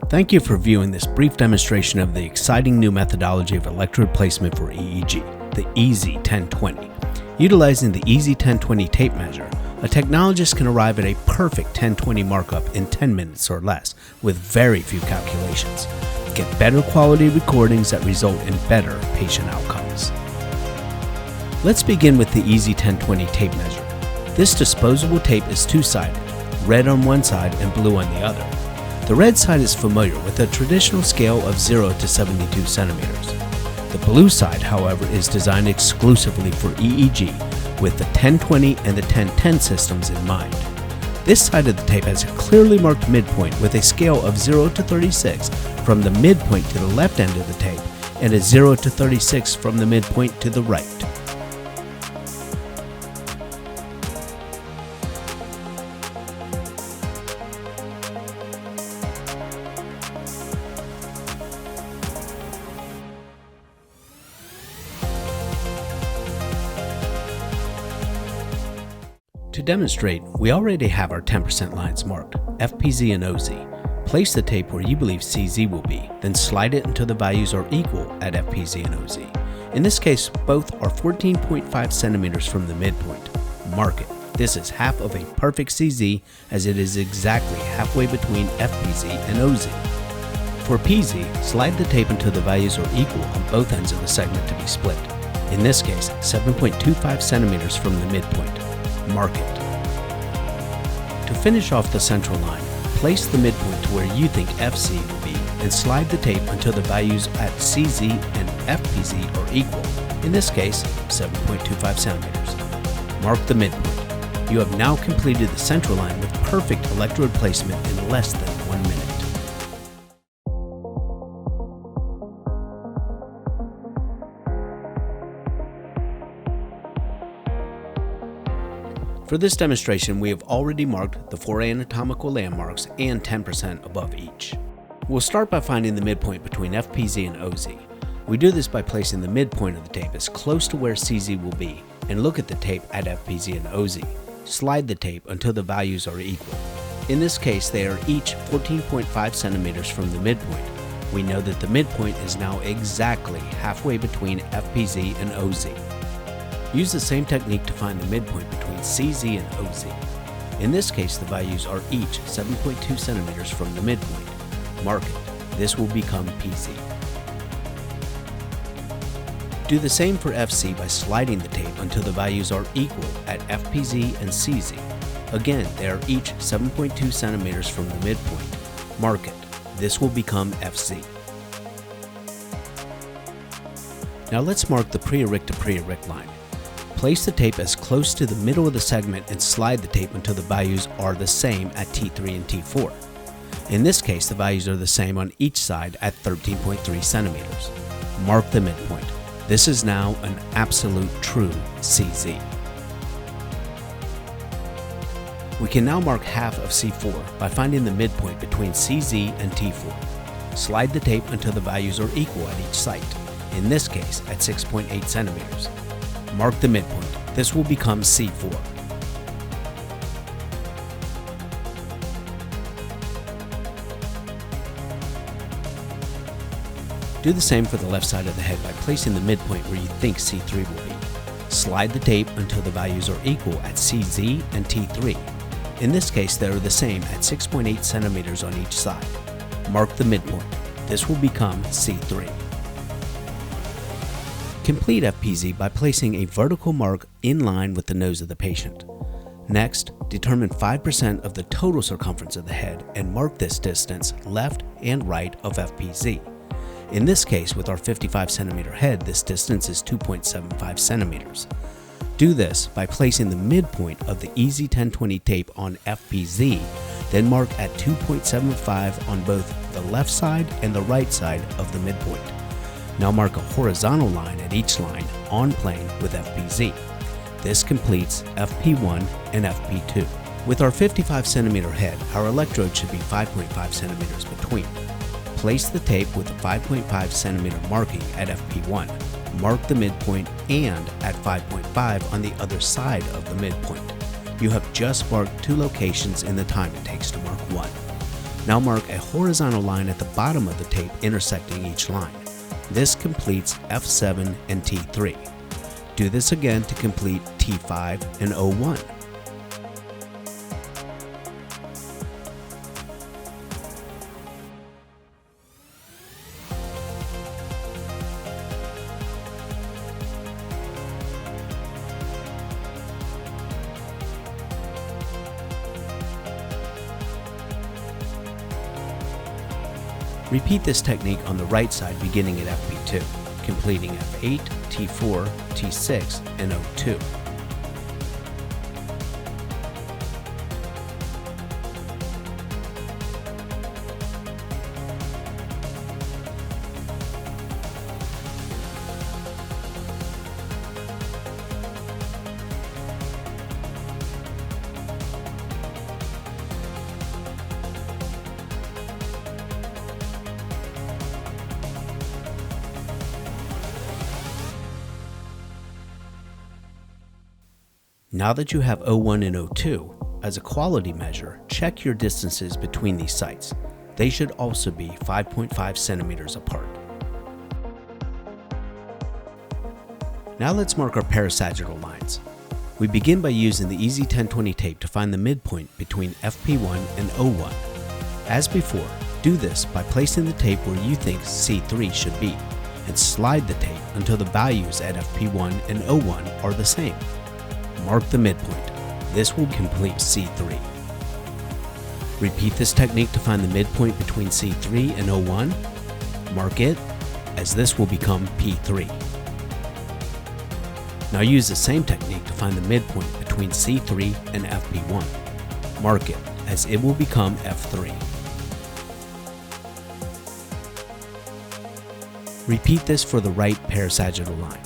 Thank you for viewing this brief demonstration of the exciting new methodology of electrode placement for EEG, the ez1020. Utilizing the ez1020 tape measure, a technologist can arrive at a perfect 1020 markup in 10 minutes or less with very few calculations. Get better quality recordings that result in better patient outcomes. Let's begin with the ez1020 tape measure. This disposable tape is two-sided, red on one side and blue on the other. The red side is familiar with a traditional scale of 0 to 72 centimeters. The blue side, however, is designed exclusively for EEG with the 1020 and the 1010 systems in mind. This side of the tape has a clearly marked midpoint with a scale of 0 to 36 from the midpoint to the left end of the tape and a 0 to 36 from the midpoint to the right. To demonstrate, we already have our 10% lines marked, FPZ and OZ. Place the tape where you believe CZ will be, then slide it until the values are equal at FPZ and OZ. In this case, both are 14.5 centimeters from the midpoint. Mark it. This is half of a perfect CZ, as it is exactly halfway between FPZ and OZ. For PZ, slide the tape until the values are equal on both ends of the segment to be split. In this case, 7.25 centimeters from the midpoint. Mark it. To finish off the central line, place the midpoint to where you think FC will be and slide the tape until the values at CZ and FPZ are equal, in this case 7.25 centimeters. Mark the midpoint. You have now completed the central line with perfect electrode placement in less than 1 minute. For this demonstration, we have already marked the 4 anatomical landmarks and 10% above each. We'll start by finding the midpoint between FPZ and OZ. We do this by placing the midpoint of the tape as close to where CZ will be and look at the tape at FPZ and OZ. Slide the tape until the values are equal. In this case, they are each 14.5 centimeters from the midpoint. We know that the midpoint is now exactly halfway between FPZ and OZ. Use the same technique to find the midpoint between CZ and OZ. In this case, the values are each 7.2 centimeters from the midpoint. Mark it. This will become PZ. Do the same for FC by sliding the tape until the values are equal at FPZ and CZ. Again, they are each 7.2 centimeters from the midpoint. Mark it. This will become FC. Now let's mark the pre-eric to pre-eric line. Place the tape as close to the middle of the segment and slide the tape until the values are the same at T3 and T4. In this case, the values are the same on each side at 13.3 centimeters. Mark the midpoint. This is now an absolute true CZ. We can now mark half of C4 by finding the midpoint between CZ and T4. Slide the tape until the values are equal at each site, in this case at 6.8 centimeters. Mark the midpoint. This will become C4. Do the same for the left side of the head by placing the midpoint where you think C3 will be. Slide the tape until the values are equal at CZ and T3. In this case, they are the same at 6.8 centimeters on each side. Mark the midpoint. This will become C3. Complete FPZ by placing a vertical mark in line with the nose of the patient. Next, determine 5% of the total circumference of the head and mark this distance left and right of FPZ. In this case, with our 55 centimeter head, this distance is 2.75 centimeters. Do this by placing the midpoint of the ez1020 tape on FPZ, then mark at 2.75 on both the left side and the right side of the midpoint. Now mark a horizontal line at each line on plane with FPZ. This completes FP1 and FP2. With our 55 centimeter head, our electrode should be 5.5 centimeters between. Place the tape with a 5.5 centimeter marking at FP1. Mark the midpoint and at 5.5 on the other side of the midpoint. You have just marked 2 locations in the time it takes to mark one. Now mark a horizontal line at the bottom of the tape intersecting each line. This completes F7 and T3. Do this again to complete T5 and O1. Repeat this technique on the right side beginning at FP2, completing F8, T4, T6, and O2. Now that you have O1 and O2, as a quality measure, check your distances between these sites. They should also be 5.5 centimeters apart. Now let's mark our parasagittal lines. We begin by using the EZ1020 tape to find the midpoint between FP1 and O1. As before, do this by placing the tape where you think C3 should be, and slide the tape until the values at FP1 and O1 are the same. Mark the midpoint. This will complete C3. Repeat this technique to find the midpoint between C3 and O1. Mark it, as this will become P3. Now use the same technique to find the midpoint between C3 and FP1. Mark it, as it will become F3. Repeat this for the right parasagittal line.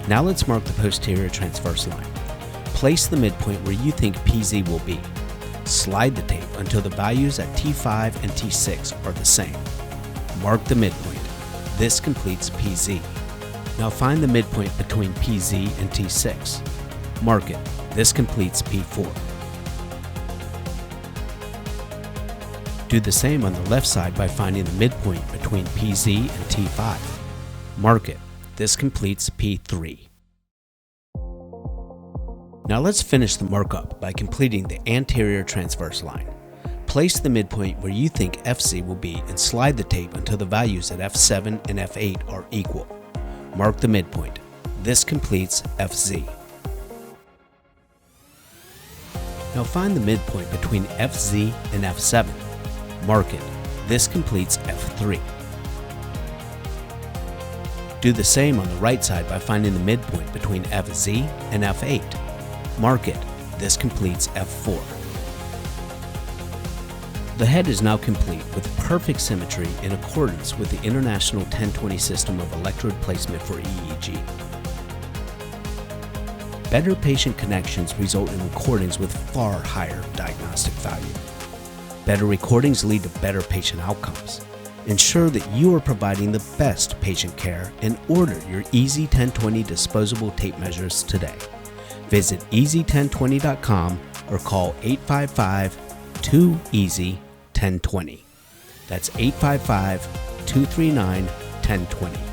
Now let's mark the posterior transverse line. Place the midpoint where you think PZ will be. Slide the tape until the values at T5 and T6 are the same. Mark the midpoint. This completes PZ. Now find the midpoint between PZ and T6. Mark it. This completes P4. Do the same on the left side by finding the midpoint between PZ and T5. Mark it. This completes P3. Now let's finish the markup by completing the anterior transverse line. Place the midpoint where you think FC will be and slide the tape until the values at F7 and F8 are equal. Mark the midpoint. This completes FZ. Now find the midpoint between FZ and F7. Mark it. This completes F3. Do the same on the right side by finding the midpoint between FZ and F8. Mark it. This completes F4. The head is now complete with perfect symmetry in accordance with the International 1020 system of electrode placement for EEG. Better patient connections result in recordings with far higher diagnostic value. Better recordings lead to better patient outcomes. Ensure that you are providing the best patient care and order your EZ1020 disposable tape measures today. Visit ez1020.com or call 855-2EASY-1020. That's 855-239-1020.